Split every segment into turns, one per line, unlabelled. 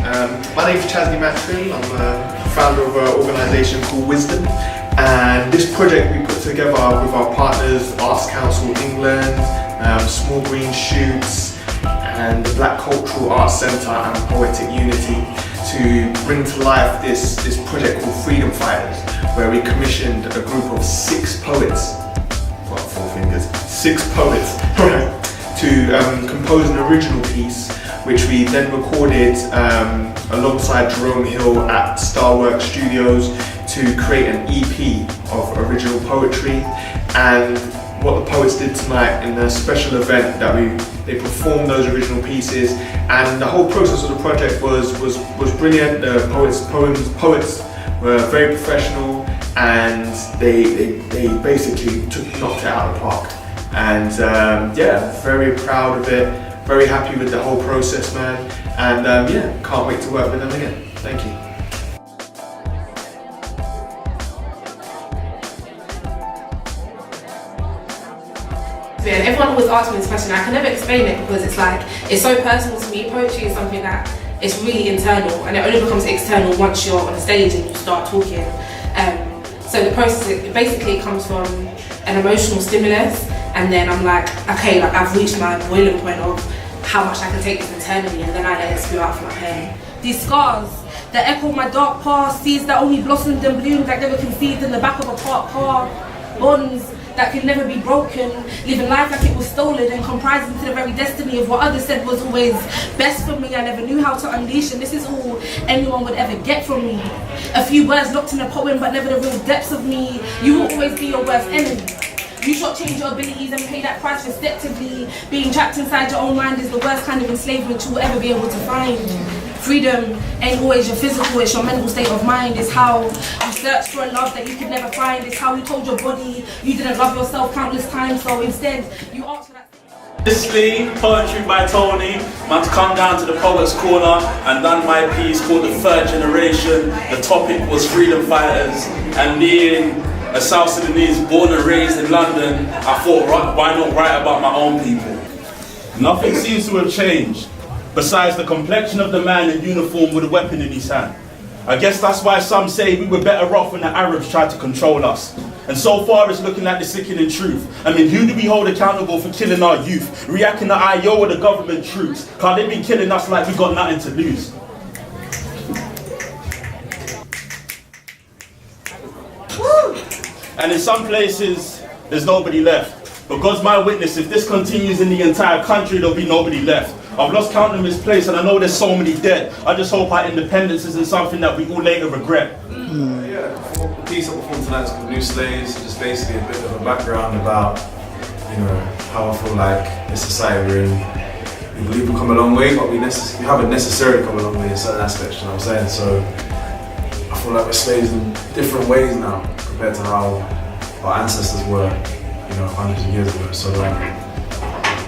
My name is Maxwell. I'm a founder of an organisation called WISDM, and this project we put together with our partners, Arts Council England, Small Green Shoots, and the Black Cultural Arts Centre and Poetic Unity to bring to life this project called Freedom Fighters, where we commissioned a group of 6 poets, well, 4 fingers, 6 poets, to compose an original piece, which we then recorded alongside Jerome Hill at Starwork Studios to create an EP of original poetry. And what the poets did tonight in a special event that they performed those original pieces, and the whole process of the project was brilliant. The poets were very professional, and they basically knocked it out of the park. And yeah, very proud of it, very happy with the whole process, man, and yeah, can't wait to work with them again. Thank you.
And everyone always asks me this question. I can never explain it because it's so personal to me. Poetry is something that is really internal, and it only becomes external once you're on a stage and you start talking. So the process, it basically comes from an emotional stimulus, and then I'm like, okay, I've reached my boiling point of how much I can take this internally, and then I let it spew out from my pen. These scars that echo my dark past, seeds that only blossomed and bloomed like they were conceived in the back of a parked car, bonds that can never be broken, living life like it was stolen and comprising to the very destiny of what others said was always best for me. I never knew how to unleash, and this is all anyone would ever get from me. A few words locked in a poem, but never the real depths of me. You will always be your worst enemy. You shortchange your abilities and pay that price respectively. Being trapped inside your own mind is the worst kind of enslavement you will ever be able to find. Freedom ain't always your physical, it's your mental state of mind. It's how you search for a love that you could never find. It's how you told your body you didn't love yourself countless times, so instead you ask for that.
Obviously, poetry by Tony. Man's come down to the Poets Corner and done my piece called The Third Generation. The topic was freedom fighters, and being a South Sudanese born and raised in London, I thought, why not write about my own people? Nothing seems to have changed, besides the complexion of the man in uniform with a weapon in his hand. I guess that's why some say we were better off when the Arabs tried to control us. And so far it's looking like the sickening truth. I mean, who do we hold accountable for killing our youth? Reacting to IO or the government troops? Cause they've been killing us like we got nothing to lose. And in some places, there's nobody left. But God's my witness, if this continues in the entire country, there'll be nobody left. I've lost count of this place, and I know there's so many dead. I just hope our independence isn't something that we all later regret.
Yeah, the piece I performed tonight is called New Slaves, just basically a bit of a background about, how I feel like the society we're in. We believe we've come a long way, but we haven't necessarily come a long way in certain aspects, you know what I'm saying? So I feel like we're slaves in different ways now compared to how our ancestors were, hundreds of years ago. So,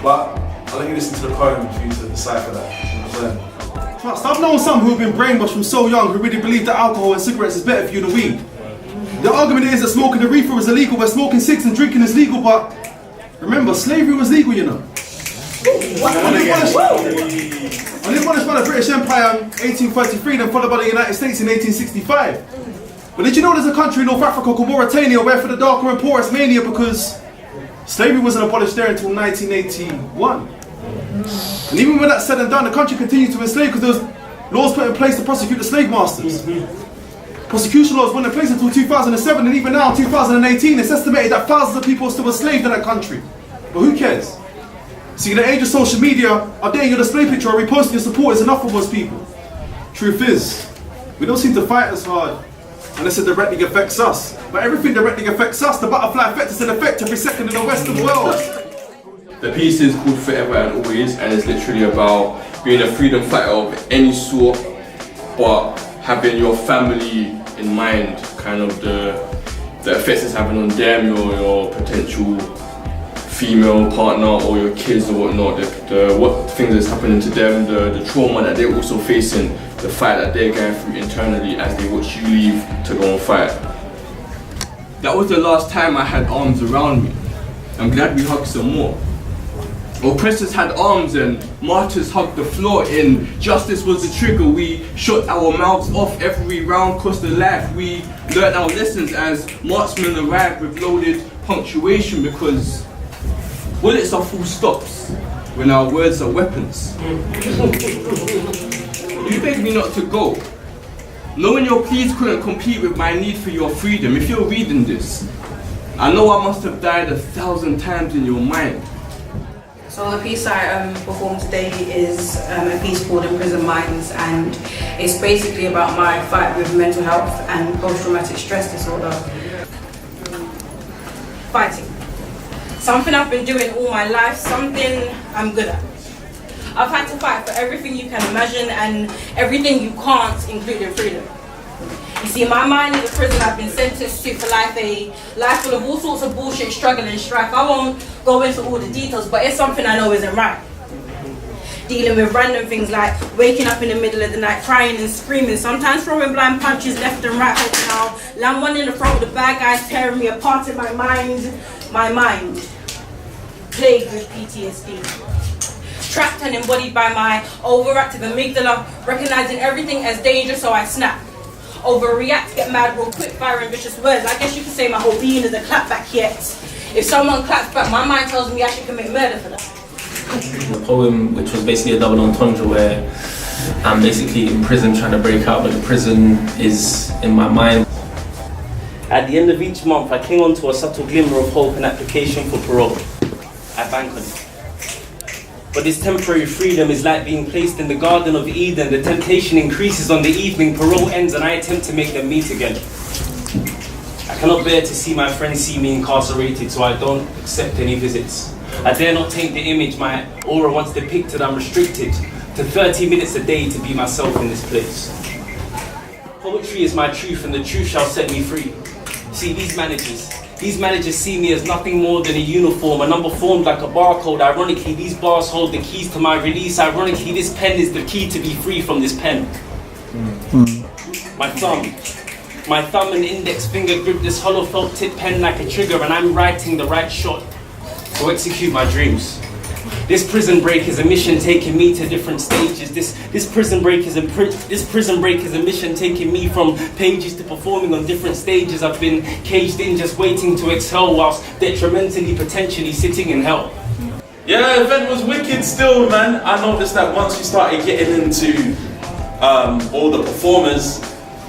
but I'll let you listen to the poem for you to decipher that. You know what I'm saying?
I've known some who've been brainwashed from so young who really believe that alcohol and cigarettes is better for you than weed. The argument is that smoking the reefer is illegal, where smoking cigs and drinking is legal, but remember, slavery was legal, you know. Only abolished by the British Empire in 1833, then followed by the United States in 1865. But did you know there's a country in North Africa called Mauritania where for the darker and poorest mania because slavery wasn't abolished there until 1981. And even when that's said and done, the country continued to enslave because there was laws put in place to prosecute the slave masters. Prosecution laws weren't in place until 2007, and even now, in 2018, it's estimated that thousands of people are still enslaved in that country. But who cares? See, in the age of social media, updating your display picture or reposting your support is enough for most people. Truth is, we don't seem to fight as hard unless it directly affects us. But everything directly affects us. The butterfly effect is in effect every second in the Western world.
The piece is called Forever and Always, and it's literally about being a freedom fighter of any sort, but having your family in mind, kind of the effects it's having on them, your potential female partner or your kids or whatnot, what things that's happening to them, the trauma that they're also facing, the fight that they're going through internally as they watch you leave to go and fight. That was the last time I had arms around me. I'm glad we hugged some more. Oppressors had arms and martyrs hugged the floor. In justice was the trigger. We shut our mouths off every round cost of life. We learned our lessons as marksmen arrived with loaded punctuation, because bullets are full stops when our words are weapons. You begged me not to go, knowing your pleas couldn't compete with my need for your freedom. If you're reading this, I know I must have died 1,000 times in your mind.
So the piece I performed today is a piece called In Prison Minds, and it's basically about my fight with mental health and post-traumatic stress disorder. Fighting. Something I've been doing all my life, something I'm good at. I've had to fight for everything you can imagine and everything you can't, including freedom. You see, my mind is a prison I've been sentenced to for life, a life full of all sorts of bullshit, struggle and strife. I won't go into all the details, but it's something I know isn't right. Dealing with random things like waking up in the middle of the night, crying and screaming, sometimes throwing blind punches left and right, hoping I'll land one in the front with the bad guys tearing me apart in my mind, plagued with PTSD. Trapped and embodied by my overactive amygdala, recognizing everything as danger, so I snap. Overreact, get mad real quick, firing vicious words. I guess you could say my whole being is a clapback, yet if someone claps back, my mind tells me I should commit murder for that.
The poem, which was basically a double entendre where I'm basically in prison trying to break out, but the prison is in my mind.
At the end of each month, I cling on to a subtle glimmer of hope and application for parole. I bank on it. But this temporary freedom is like being placed in the Garden of Eden. The temptation increases on the evening, parole ends, and I attempt to make them meet again. I cannot bear to see my friends see me incarcerated, so I don't accept any visits. I dare not taint the image my aura once depicted. I'm restricted to 30 minutes a day to be myself in this place. Poetry is my truth, and the truth shall set me free. See, these managers see me as nothing more than a uniform, a number formed like a barcode. Ironically, these bars hold the keys to my release. Ironically, this pen is the key to be free from this pen. My thumb and index finger grip this hollow felt tip pen like a trigger, and I'm writing the right shot to execute my dreams. This prison break is a mission taking me to different stages. This prison break is a mission taking me from pages to performing on different stages. I've been caged in, just waiting to exhale, whilst detrimentally, potentially sitting in hell.
Yeah, the event was wicked still, man. I noticed that once you started getting into all the performers,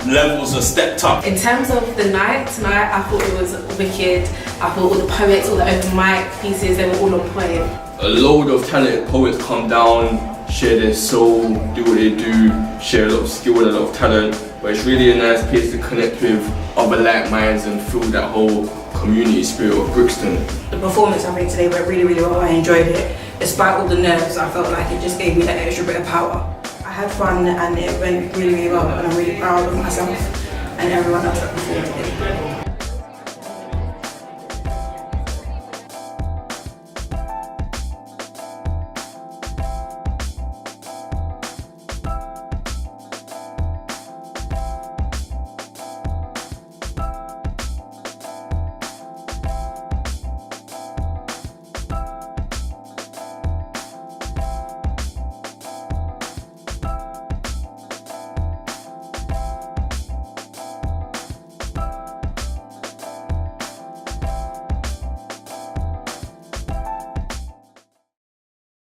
levels are stepped up.
In terms of the night, tonight I thought it was wicked. I thought all the poets, all the open mic pieces, they were all on point.
A load of talented poets come down, share their soul, do what they do, share a lot of skill and a lot of talent. But it's really a nice place to connect with other like minds and feel that whole community spirit of Brixton.
The performance I made today went really, really well. I enjoyed it. Despite all the nerves, I felt like it just gave me that extra bit of power. I had fun and it went really, really well, and I'm really proud of myself and everyone else that performed today.